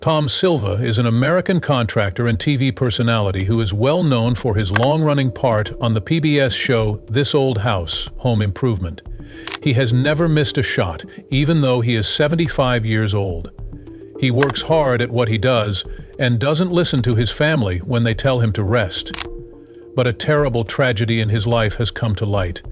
Tom Silva is an American contractor and TV personality who is well known for his long-running part on the PBS show This Old House, Home Improvement. He has never missed a shot, even though he is 75 years old. He works hard at what he does and doesn't listen to his family when they tell him to rest. But a terrible tragedy in his life has come to light.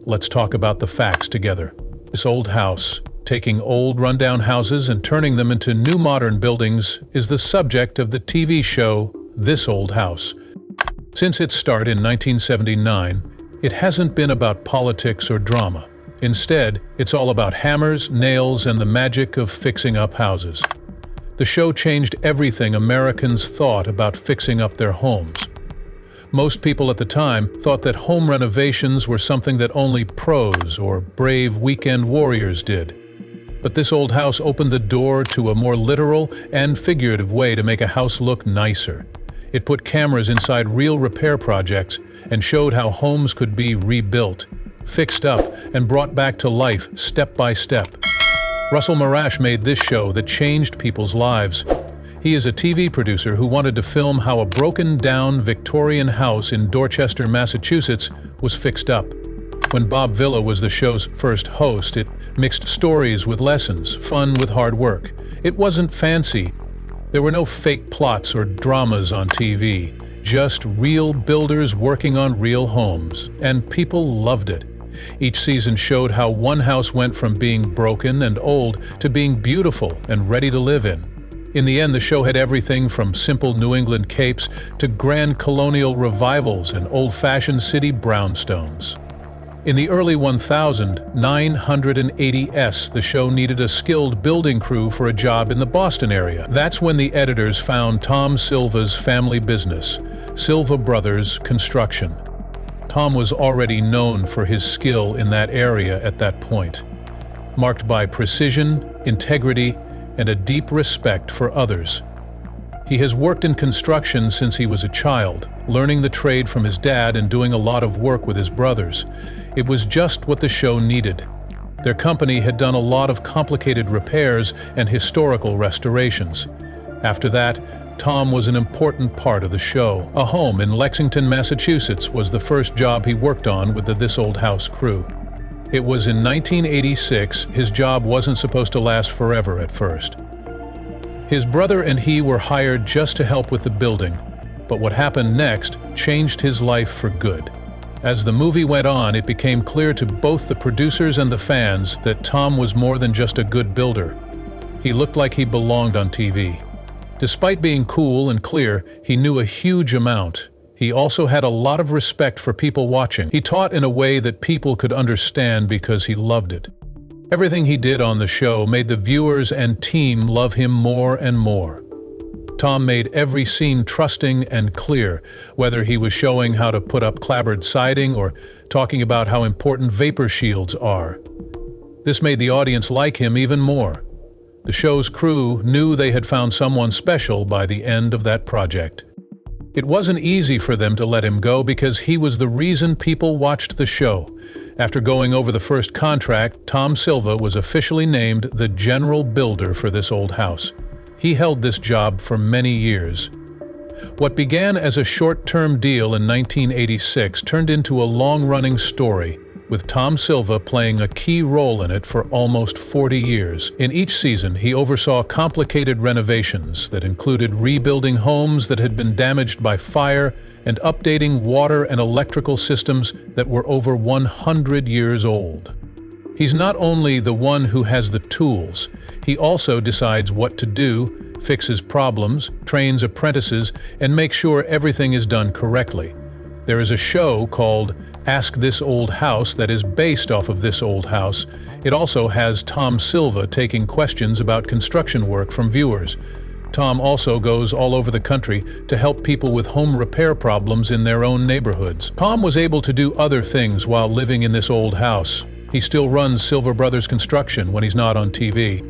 Let's talk about the facts together. This old house, taking old rundown houses and turning them into new modern buildings, is the subject of the TV show This Old House. Since its start in 1979, it hasn't been about politics or drama. Instead, it's all about hammers, nails, and the magic of fixing up houses. The show changed everything Americans thought about fixing up their homes. Most people at the time thought that home renovations were something that only pros or brave weekend warriors did. But This Old House opened the door to a more literal and figurative way to make a house look nicer. It put cameras inside real repair projects and showed how homes could be rebuilt, fixed up, and brought back to life step by step. Russell Marash made this show that changed people's lives. He is a TV producer who wanted to film how a broken-down Victorian house in Dorchester, Massachusetts was fixed up. When Bob Villa was the show's first host, it mixed stories with lessons, fun with hard work. It wasn't fancy. There were no fake plots or dramas on TV, just real builders working on real homes, and people loved it. Each season showed how one house went from being broken and old to being beautiful and ready to live in. In the end, the show had everything from simple New England capes to grand colonial revivals and old-fashioned city brownstones. In the early 1980s, the show needed a skilled building crew for a job in the Boston area. That's when the editors found Tom Silva's family business, Silva Brothers Construction. Tom was already known for his skill in that area at that point, marked by precision, integrity, and a deep respect for others. He has worked in construction since he was a child, learning the trade from his dad and doing a lot of work with his brothers. It was just what the show needed. Their company had done a lot of complicated repairs and historical restorations. After that, Tom was an important part of the show. A home in Lexington, Massachusetts was the first job he worked on with the This Old House crew. It was in 1986. His job wasn't supposed to last forever at first. His brother and he were hired just to help with the building, but what happened next changed his life for good. As the movie went on, it became clear to both the producers and the fans that Tom was more than just a good builder. He looked like he belonged on TV. Despite being cool and clear, he knew a huge amount. He also had a lot of respect for people watching. He taught in a way that people could understand because he loved it. Everything he did on the show made the viewers and team love him more and more. Tom made every scene trusting and clear, whether he was showing how to put up clapboard siding or talking about how important vapor shields are. This made the audience like him even more. The show's crew knew they had found someone special by the end of that project. It wasn't easy for them to let him go because he was the reason people watched the show. After going over the first contract, Tom Silva was officially named the general builder for This Old House. He held this job for many years. What began as a short-term deal in 1986 turned into a long-running story, with Tom Silva playing a key role in it for almost 40 years. In each season, he oversaw complicated renovations that included rebuilding homes that had been damaged by fire and updating water and electrical systems that were over 100 years old. He's not only the one who has the tools, he also decides what to do, fixes problems, trains apprentices, and makes sure everything is done correctly. There is a show called Ask This Old House that is based off of This Old House. It also has Tom Silva taking questions about construction work from viewers. Tom also goes all over the country to help people with home repair problems in their own neighborhoods. Tom was able to do other things while living in this old house. He still runs Silva Brothers Construction when he's not on TV.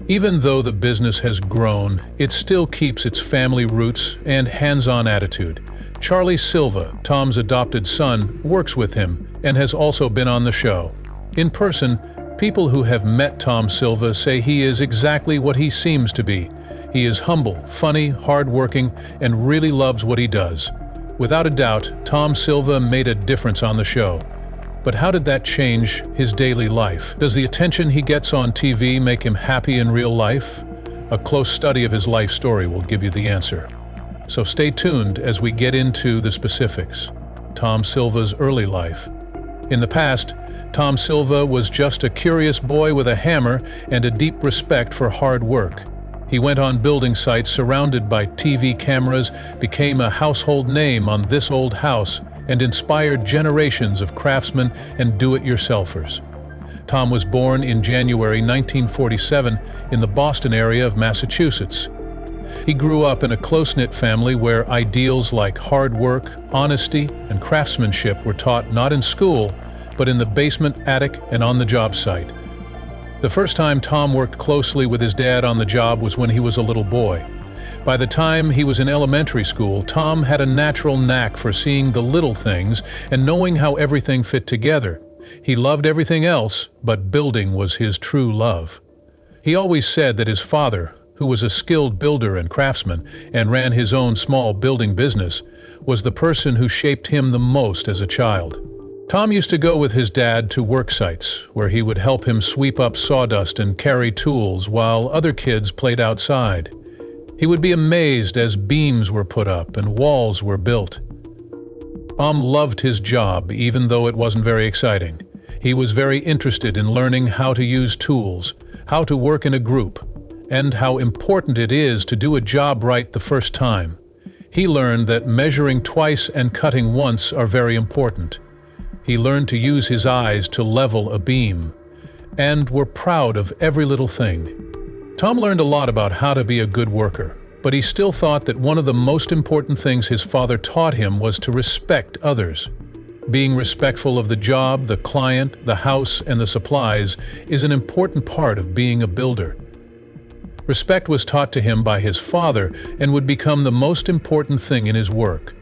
Even though the business has grown, it still keeps its family roots and hands-on attitude. Charlie Silva, Tom's adopted son, works with him and has also been on the show. In person, people who have met Tom Silva say he is exactly what he seems to be. He is humble, funny, hardworking, and really loves what he does. Without a doubt, Tom Silva made a difference on the show. But how did that change his daily life? Does the attention he gets on TV make him happy in real life? A close study of his life story will give you the answer. So stay tuned as we get into the specifics. Tom Silva's early life. In the past, Tom Silva was just a curious boy with a hammer and a deep respect for hard work. He went on building sites surrounded by TV cameras, became a household name on This Old House, and inspired generations of craftsmen and do-it-yourselfers. Tom was born in January 1947 in the Boston area of Massachusetts. He grew up in a close-knit family where ideals like hard work, honesty, and craftsmanship were taught not in school, but in the basement, attic, and on the job site. The first time Tom worked closely with his dad on the job was when he was a little boy. By the time he was in elementary school, Tom had a natural knack for seeing the little things and knowing how everything fit together. He loved everything else, but building was his true love. He always said that his father, who was a skilled builder and craftsman and ran his own small building business, was the person who shaped him the most as a child. Tom used to go with his dad to work sites, where he would help him sweep up sawdust and carry tools while other kids played outside. He would be amazed as beams were put up and walls were built. Tom loved his job, even though it wasn't very exciting. He was very interested in learning how to use tools, how to work in a group, and how important it is to do a job right the first time. He learned that measuring twice and cutting once are very important. He learned to use his eyes to level a beam, and were proud of every little thing. Tom learned a lot about how to be a good worker, but he still thought that one of the most important things his father taught him was to respect others. Being respectful of the job, the client, the house, and the supplies is an important part of being a builder. Respect was taught to him by his father and would become the most important thing in his work.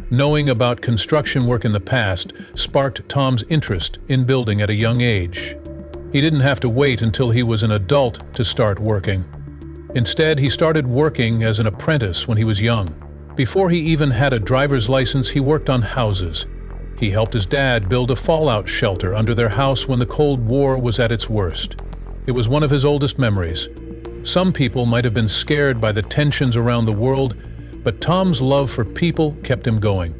Knowing about construction work in the past sparked Tom's interest in building at a young age. He didn't have to wait until he was an adult to start working. Instead, he started working as an apprentice when he was young. Before he even had a driver's license, he worked on houses. He helped his dad build a fallout shelter under their house when the Cold War was at its worst. It was one of his oldest memories. Some people might have been scared by the tensions around the world, but Tom's love for people kept him going.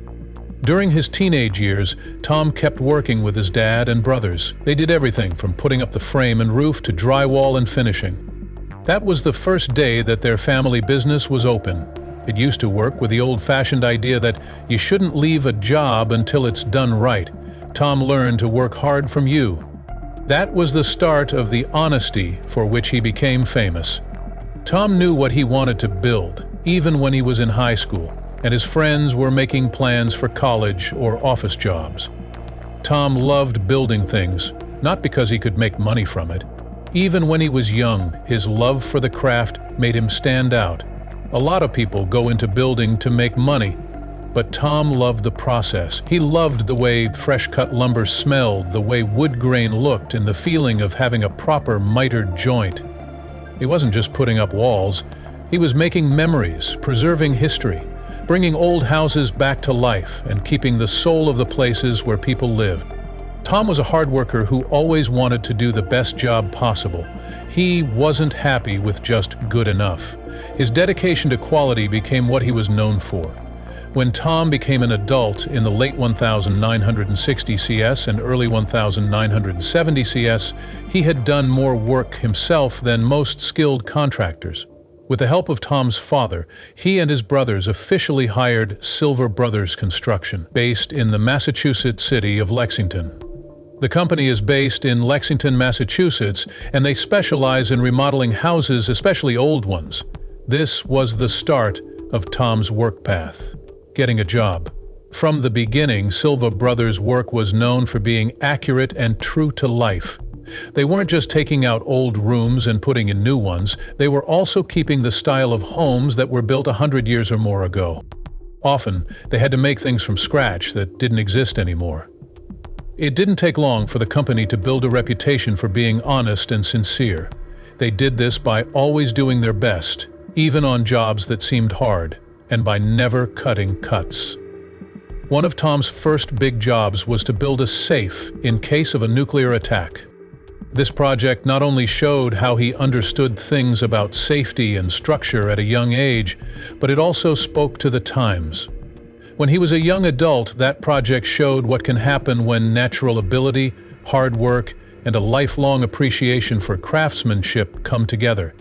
During his teenage years, Tom kept working with his dad and brothers. They did everything from putting up the frame and roof to drywall and finishing. That was the first day that their family business was open. It used to work with the old-fashioned idea that you shouldn't leave a job until it's done right. Tom learned to work hard from you. That was the start of the honesty for which he became famous. Tom knew what he wanted to build, even when he was in high school, and his friends were making plans for college or office jobs. Tom loved building things, not because he could make money from it. Even when he was young, his love for the craft made him stand out. A lot of people go into building to make money, but Tom loved the process. He loved the way fresh-cut lumber smelled, the way wood grain looked, and the feeling of having a proper mitered joint. He wasn't just putting up walls. He was making memories, preserving history, bringing old houses back to life, and keeping the soul of the places where people lived. Tom was a hard worker who always wanted to do the best job possible. He wasn't happy with just good enough. His dedication to quality became what he was known for. When Tom became an adult in the late 1960 CS and early 1970 CS, he had done more work himself than most skilled contractors. With the help of Tom's father, he and his brothers officially hired Silva Brothers Construction, based in the Massachusetts city of Lexington. The company is based in Lexington, Massachusetts, and they specialize in remodeling houses, especially old ones. This was the start of Tom's work path, getting a job. From the beginning, Silva Brothers' work was known for being accurate and true to life. They weren't just taking out old rooms and putting in new ones, they were also keeping the style of homes that were built 100 years or more ago. Often, they had to make things from scratch that didn't exist anymore. It didn't take long for the company to build a reputation for being honest and sincere. They did this by always doing their best, even on jobs that seemed hard, and by never cutting cuts. One of Tom's first big jobs was to build a safe in case of a nuclear attack. This project not only showed how he understood things about safety and structure at a young age, but it also spoke to the times. When he was a young adult, that project showed what can happen when natural ability, hard work, and a lifelong appreciation for craftsmanship come together.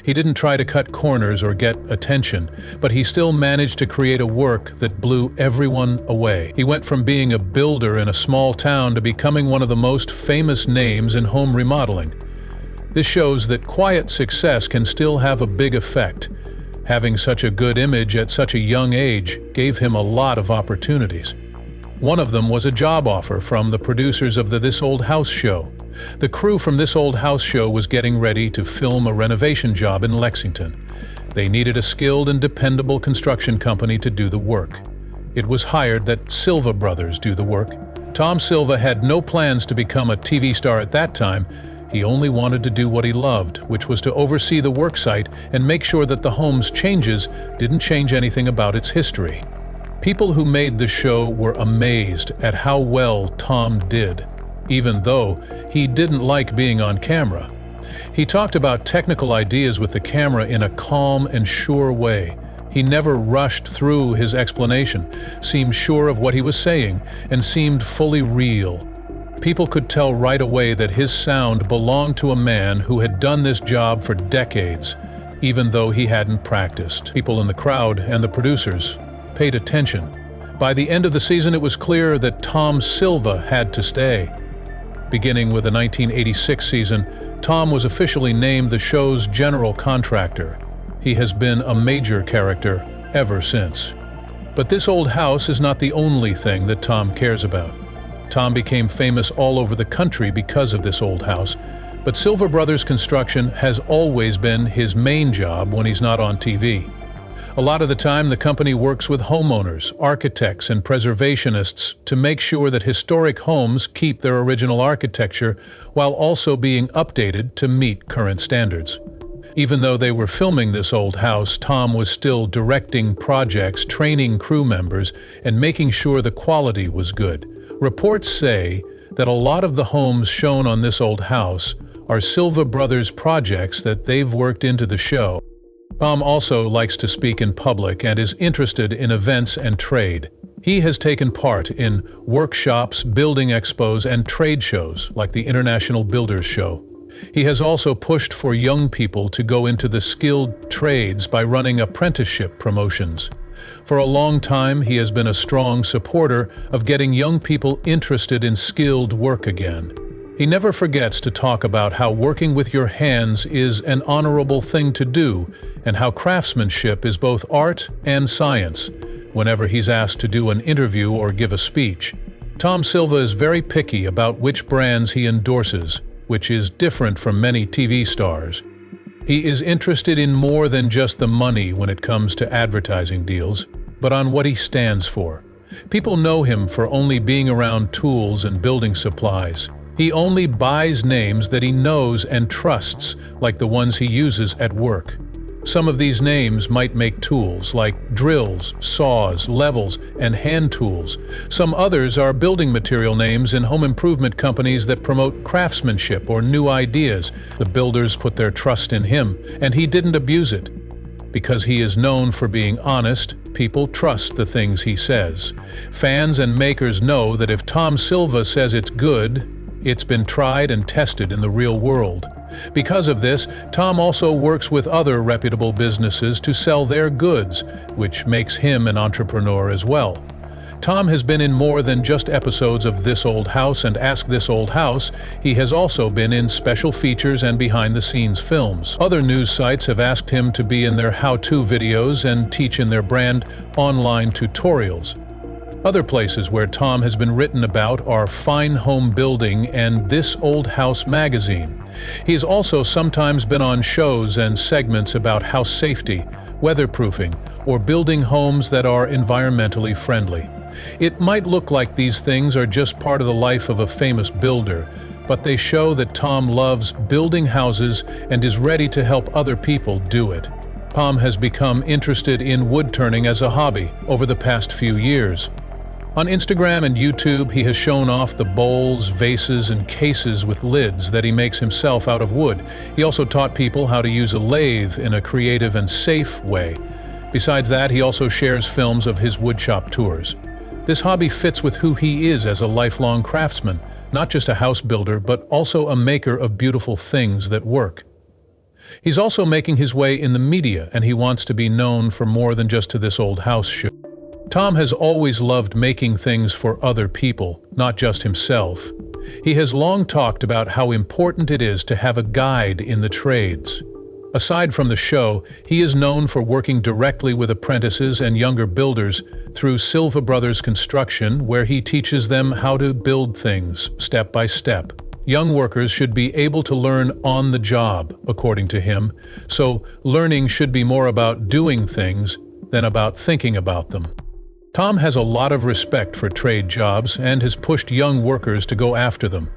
He didn't try to cut corners or get attention, but he still managed to create a work that blew everyone away. He went from being a builder in a small town to becoming one of the most famous names in home remodeling. This shows that quiet success can still have a big effect. Having such a good image at such a young age gave him a lot of opportunities. One of them was a job offer from the producers of the This Old House show. The crew from This Old House show was getting ready to film a renovation job in Lexington. They needed a skilled and dependable construction company to do the work. It was hired that Silva brothers do the work. Tom Silva had no plans to become a TV star at that time. He only wanted to do what he loved, which was to oversee the work site and make sure that the home's changes didn't change anything about its history. People who made the show were amazed at how well Tom did, even though he didn't like being on camera. He talked about technical ideas with the camera in a calm and sure way. He never rushed through his explanation, seemed sure of what he was saying, and seemed fully real. People could tell right away that his sound belonged to a man who had done this job for decades, even though he hadn't practiced. People in the crowd and the producers paid attention. By the end of the season, it was clear that Tom Silva had to stay. Beginning with the 1986 season, Tom was officially named the show's general contractor. He has been a major character ever since. But This Old House is not the only thing that Tom cares about. Tom became famous all over the country because of This Old House, but Silva Brothers Construction has always been his main job when he's not on TV. A lot of the time, the company works with homeowners, architects, and preservationists to make sure that historic homes keep their original architecture while also being updated to meet current standards. Even though they were filming This Old House, Tom was still directing projects, training crew members, and making sure the quality was good. Reports say that a lot of the homes shown on This Old House are Silva Brothers projects that they've worked into the show. Tom also likes to speak in public and is interested in events and trade. He has taken part in workshops, building expos, and trade shows like the International Builders Show. He has also pushed for young people to go into the skilled trades by running apprenticeship promotions. For a long time, he has been a strong supporter of getting young people interested in skilled work again. He never forgets to talk about how working with your hands is an honorable thing to do and how craftsmanship is both art and science whenever he's asked to do an interview or give a speech. Tom Silva is very picky about which brands he endorses, which is different from many TV stars. He is interested in more than just the money when it comes to advertising deals, but on what he stands for. People know him for only being around tools and building supplies. He only buys names that he knows and trusts, like the ones he uses at work. Some of these names might make tools like drills, saws, levels, and hand tools. Some others are building material names in home improvement companies that promote craftsmanship or new ideas. The builders put their trust in him, and he didn't abuse it. Because he is known for being honest, people trust the things he says. Fans and makers know that if Tom Silva says it's good, it's been tried and tested in the real world. Because of this, Tom also works with other reputable businesses to sell their goods, which makes him an entrepreneur as well. Tom has been in more than just episodes of This Old House and Ask This Old House. He has also been in special features and behind-the-scenes films. Other news sites have asked him to be in their how-to videos and teach in their brand online tutorials. Other places where Tom has been written about are Fine Home Building and This Old House magazine. He has also sometimes been on shows and segments about house safety, weatherproofing, or building homes that are environmentally friendly. It might look like these things are just part of the life of a famous builder, but they show that Tom loves building houses and is ready to help other people do it. Tom has become interested in wood turning as a hobby over the past few years. On Instagram and YouTube, he has shown off the bowls, vases, and cases with lids that he makes himself out of wood. He also taught people how to use a lathe in a creative and safe way. Besides that, he also shares films of his woodshop tours. This hobby fits with who he is as a lifelong craftsman, not just a house builder, but also a maker of beautiful things that work. He's also making his way in the media, and he wants to be known for more than just to this old house show. Tom has always loved making things for other people, not just himself. He has long talked about how important it is to have a guide in the trades. Aside from the show, he is known for working directly with apprentices and younger builders through Silva Brothers Construction, where he teaches them how to build things step by step. Young workers should be able to learn on the job, according to him, so learning should be more about doing things than about thinking about them. Tom has a lot of respect for trade jobs and has pushed young workers to go after them.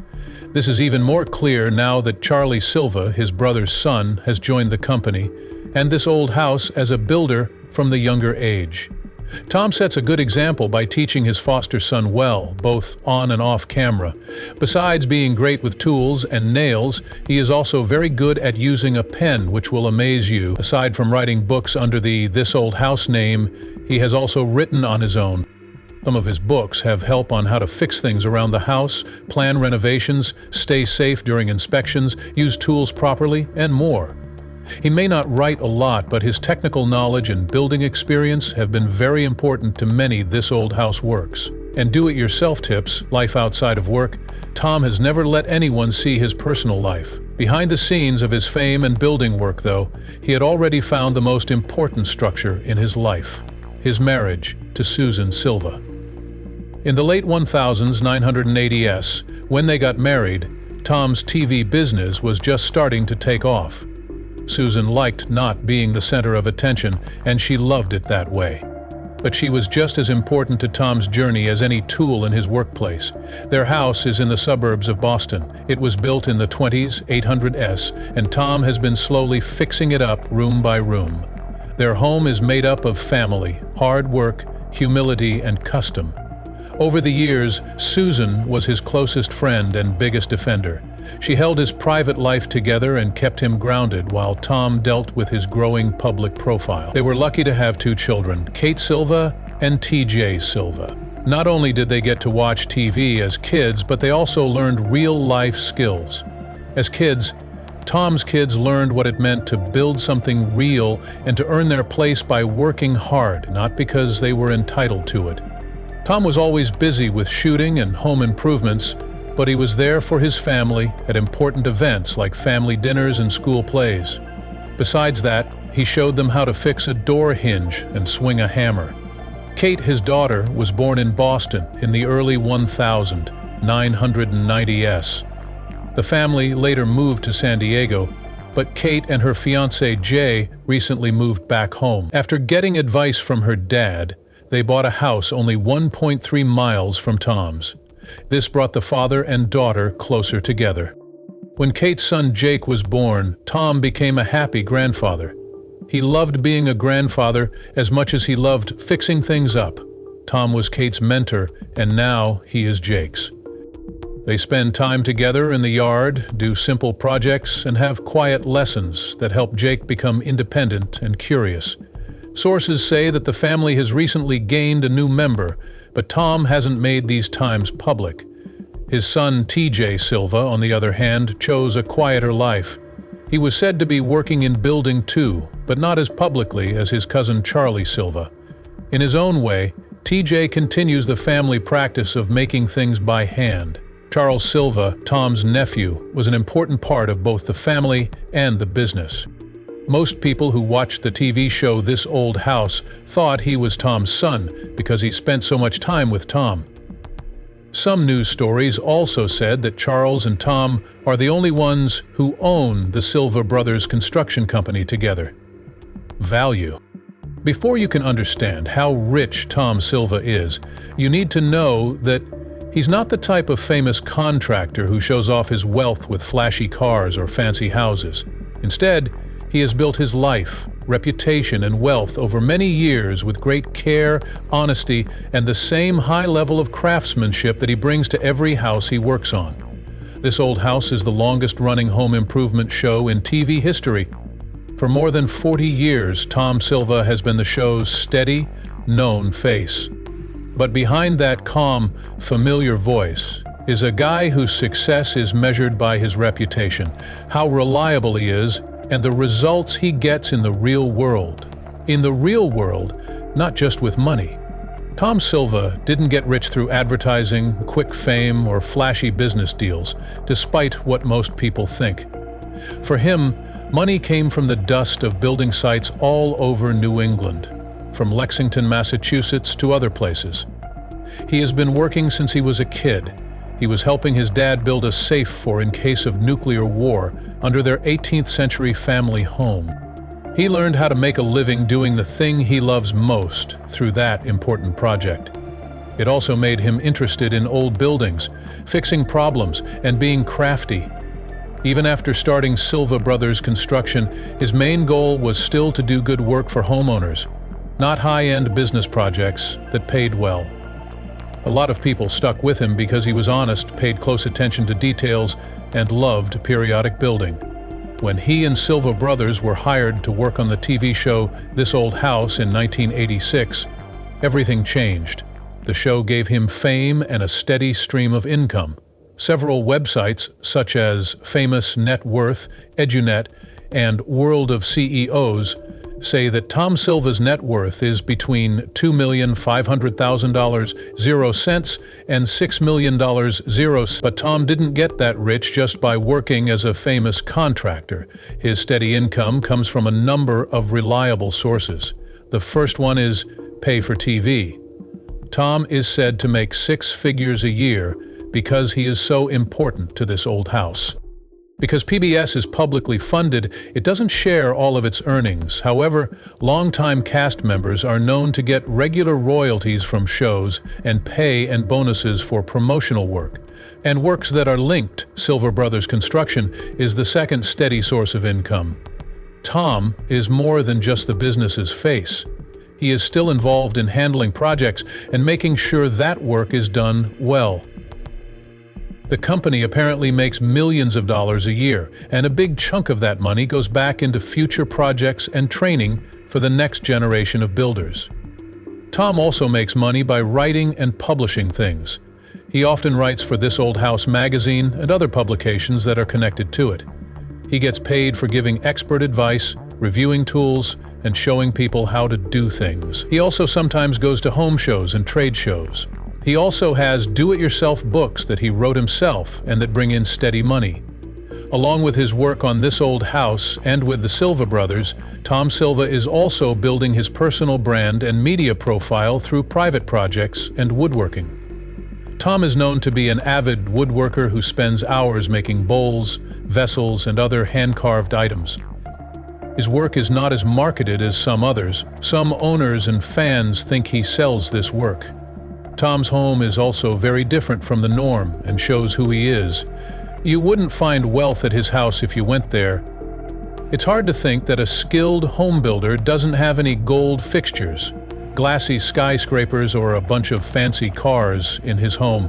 This is even more clear now that Charlie Silva, his brother's son, has joined the company, and this old house as a builder from the younger age. Tom sets a good example by teaching his foster son well, both on and off camera. Besides being great with tools and nails, he is also very good at using a pen, which will amaze you. Aside from writing books under the This Old House name, he has also written on his own. Some of his books have help on how to fix things around the house, plan renovations, stay safe during inspections, use tools properly, and more. He may not write a lot, but his technical knowledge and building experience have been very important to many This Old House works. And do-it-yourself tips, life outside of work, Tom has never let anyone see his personal life. Behind the scenes of his fame and building work, though, he had already found the most important structure in his life: his marriage to Susan Silva. In the late 1980s, when they got married, Tom's TV business was just starting to take off. Susan liked not being the center of attention, and she loved it that way. But she was just as important to Tom's journey as any tool in his workplace. Their house is in the suburbs of Boston. It was built in the 20s, 800s, and Tom has been slowly fixing it up room by room. Their home is made up of family, hard work, humility, and custom. Over the years, Susan was his closest friend and biggest defender. She held his private life together and kept him grounded while Tom dealt with his growing public profile. They were lucky to have two children, Kate Silva and TJ Silva. Not only did they get to watch TV as kids, but they also learned real-life skills. As kids, Tom's kids learned what it meant to build something real and to earn their place by working hard, not because they were entitled to it. Tom was always busy with shooting and home improvements, but he was there for his family at important events like family dinners and school plays. Besides that, he showed them how to fix a door hinge and swing a hammer. Kate, his daughter, was born in Boston in the early 1990s. The family later moved to San Diego, but Kate and her fiancé Jay recently moved back home. After getting advice from her dad, they bought a house only 1.3 miles from Tom's. This brought the father and daughter closer together. When Kate's son Jake was born, Tom became a happy grandfather. He loved being a grandfather as much as he loved fixing things up. Tom was Kate's mentor, and now he is Jake's. They spend time together in the yard, do simple projects, and have quiet lessons that help Jake become independent and curious. Sources say that the family has recently gained a new member, but Tom hasn't made these times public. His son TJ Silva, on the other hand, chose a quieter life. He was said to be working in building too, but not as publicly as his cousin Charlie Silva. In his own way, TJ continues the family practice of making things by hand. Charles Silva, Tom's nephew, was an important part of both the family and the business. Most people who watched the TV show This Old House thought he was Tom's son because he spent so much time with Tom. Some news stories also said that Charles and Tom are the only ones who own the Silva Brothers Construction Company together. Value. Before you can understand how rich Tom Silva is, you need to know that he's not the type of famous contractor who shows off his wealth with flashy cars or fancy houses. Instead, he has built his life reputation, and wealth over many years with great care, honesty, and the same high level of craftsmanship that he brings to every house he works on. This old house is the longest-running home improvement show in TV history. For more than 40 years, Tom Silva has been the show's steady, known face. But behind that calm, familiar voice is a guy whose success is measured by his reputation, how reliable he is, and the results he gets in the real world. In the real world, not just with money. Tom Silva didn't get rich through advertising, quick fame, or flashy business deals, despite what most people think. For him, money came from the dust of building sites all over New England, from Lexington, Massachusetts to other places. He has been working since he was a kid. He was helping his dad build a safe for in case of nuclear war under their 18th century family home. He learned how to make a living doing the thing he loves most through that important project. It also made him interested in old buildings, fixing problems, and being crafty. Even after starting Silva Brothers Construction, his main goal was still to do good work for homeowners, not high-end business projects that paid well. A lot of people stuck with him because he was honest, paid close attention to details, and loved periodic building. When he and Silva Brothers were hired to work on the TV show This Old House in 1986, everything changed. The show gave him fame and a steady stream of income. Several websites, such as Famous Net Worth, EduNet, and World of CEOs, say that Tom Silva's net worth is between $2,500,000 0 cents and $6 million 0 cents. But Tom didn't get that rich just by working as a famous contractor. His steady income comes from a number of reliable sources. The first one is pay for TV. Tom is said to make 6 figures a year because he is so important to this old house. Because PBS is publicly funded, it doesn't share all of its earnings. However, longtime cast members are known to get regular royalties from shows and pay and bonuses for promotional work. And works that are linked. Silva Brothers Construction is the second steady source of income. Tom is more than just the business's face. He is still involved in handling projects and making sure that work is done well. The company apparently makes millions of dollars a year, and a big chunk of that money goes back into future projects and training for the next generation of builders. Tom also makes money by writing and publishing things. He often writes for This Old House magazine and other publications that are connected to it. He gets paid for giving expert advice, reviewing tools, and showing people how to do things. He also sometimes goes to home shows and trade shows. He also has do-it-yourself books that he wrote himself and that bring in steady money. Along with his work on This Old House and with the Silva Brothers, Tom Silva is also building his personal brand and media profile through private projects and woodworking. Tom is known to be an avid woodworker who spends hours making bowls, vessels, and other hand-carved items. His work is not as marketed as some others. Some owners and fans think he sells this work. Tom's home is also very different from the norm and shows who he is. You wouldn't find wealth at his house if you went there. It's hard to think that a skilled home builder doesn't have any gold fixtures, glassy skyscrapers, or a bunch of fancy cars in his home.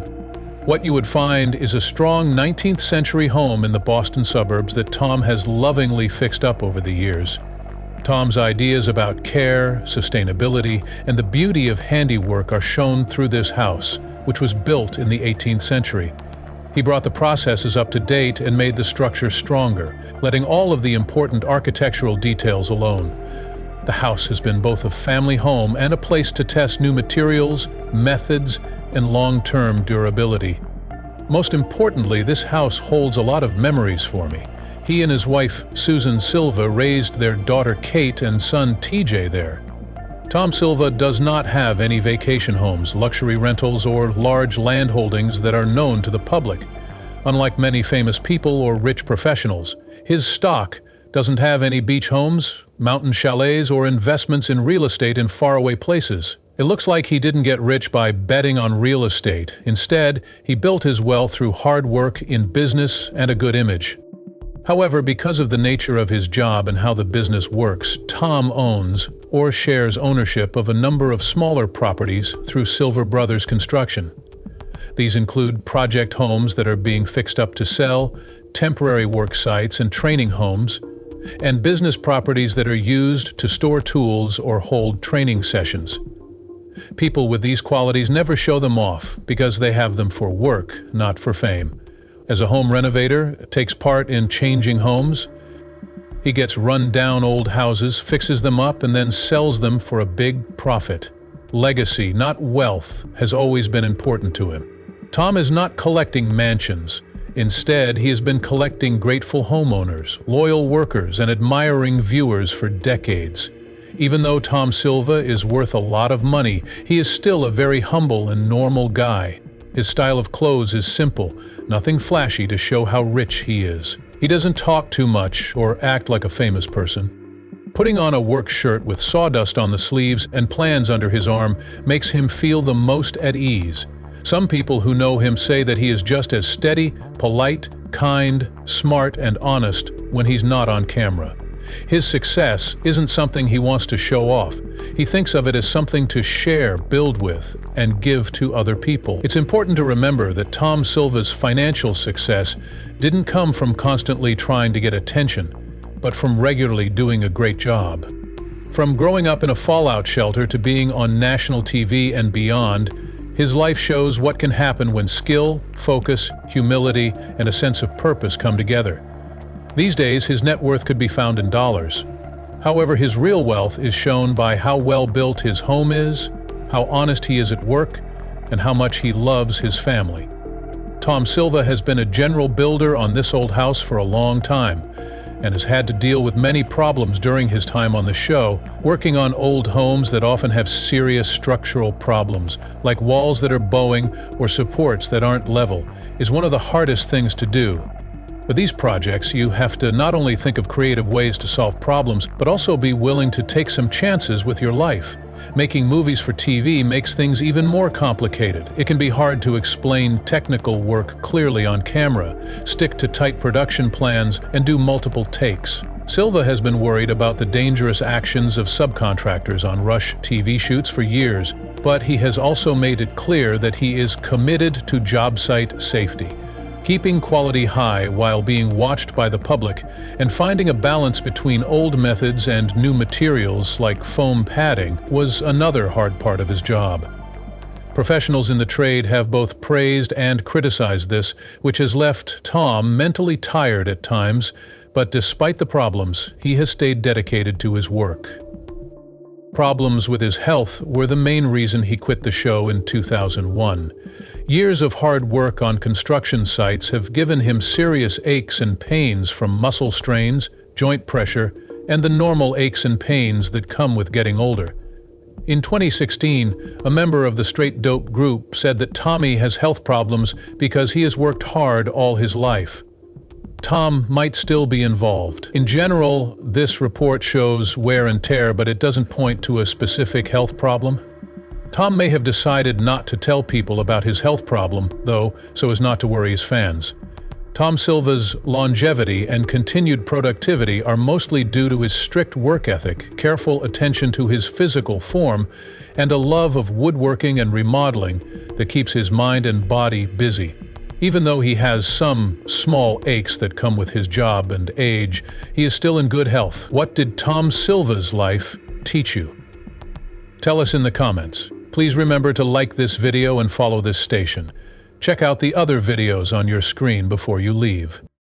What you would find is a strong 19th century home in the Boston suburbs that Tom has lovingly fixed up over the years. Tom's ideas about care, sustainability, and the beauty of handiwork are shown through this house, which was built in the 18th century. He brought the processes up to date and made the structure stronger, letting all of the important architectural details alone. The house has been both a family home and a place to test new materials, methods, and long-term durability. Most importantly, this house holds a lot of memories for me. He and his wife, Susan Silva, raised their daughter Kate and son TJ there. Tom Silva does not have any vacation homes, luxury rentals, or large land holdings that are known to the public. Unlike many famous people or rich professionals, his stock doesn't have any beach homes, mountain chalets, or investments in real estate in faraway places. It looks like he didn't get rich by betting on real estate. Instead, he built his wealth through hard work in business and a good image. However, because of the nature of his job and how the business works, Tom owns or shares ownership of a number of smaller properties through Silva Brothers Construction. These include project homes that are being fixed up to sell, temporary work sites and training homes, and business properties that are used to store tools or hold training sessions. People with these qualities never show them off because they have them for work, not for fame. As a home renovator, takes part in changing homes. He gets run-down old houses, fixes them up, and then sells them for a big profit. Legacy, not wealth, has always been important to him. Tom is not collecting mansions. Instead, he has been collecting grateful homeowners, loyal workers, and admiring viewers for decades. Even though Tom Silva is worth a lot of money, he is still a very humble and normal guy. His style of clothes is simple, nothing flashy to show how rich he is. He doesn't talk too much or act like a famous person. Putting on a work shirt with sawdust on the sleeves and plans under his arm makes him feel the most at ease. Some people who know him say that he is just as steady, polite, kind, smart, and honest when he's not on camera. His success isn't something he wants to show off. He thinks of it as something to share, build with, and give to other people. It's important to remember that Tom Silva's financial success didn't come from constantly trying to get attention, but from regularly doing a great job. From growing up in a fallout shelter to being on national TV and beyond, his life shows what can happen when skill, focus, humility, and a sense of purpose come together. These days, his net worth could be found in dollars. However, his real wealth is shown by how well built his home is, how honest he is at work, and how much he loves his family. Tom Silva has been a general builder on this old house for a long time, and has had to deal with many problems during his time on the show. Working on old homes that often have serious structural problems, like walls that are bowing or supports that aren't level, is one of the hardest things to do. With these projects, you have to not only think of creative ways to solve problems, but also be willing to take some chances with your life. Making movies for TV makes things even more complicated. It can be hard to explain technical work clearly on camera, stick to tight production plans, and do multiple takes. Silva has been worried about the dangerous actions of subcontractors on rush TV shoots for years, but he has also made it clear that he is committed to job site safety. Keeping quality high while being watched by the public, and finding a balance between old methods and new materials like foam padding was another hard part of his job. Professionals in the trade have both praised and criticized this, which has left Tom mentally tired at times, but despite the problems, he has stayed dedicated to his work. Problems with his health were the main reason he quit the show in 2001. Years of hard work on construction sites have given him serious aches and pains from muscle strains, joint pressure, and the normal aches and pains that come with getting older. In 2016, a member of the Straight Dope group said that Tommy has health problems because he has worked hard all his life. Tom might still be involved. In general, this report shows wear and tear, but it doesn't point to a specific health problem. Tom may have decided not to tell people about his health problem, though, so as not to worry his fans. Tom Silva's longevity and continued productivity are mostly due to his strict work ethic, careful attention to his physical form, and a love of woodworking and remodeling that keeps his mind and body busy. Even though he has some small aches that come with his job and age, he is still in good health. What did Tom Silva's life teach you? Tell us in the comments. Please remember to like this video and follow this station. Check out the other videos on your screen before you leave.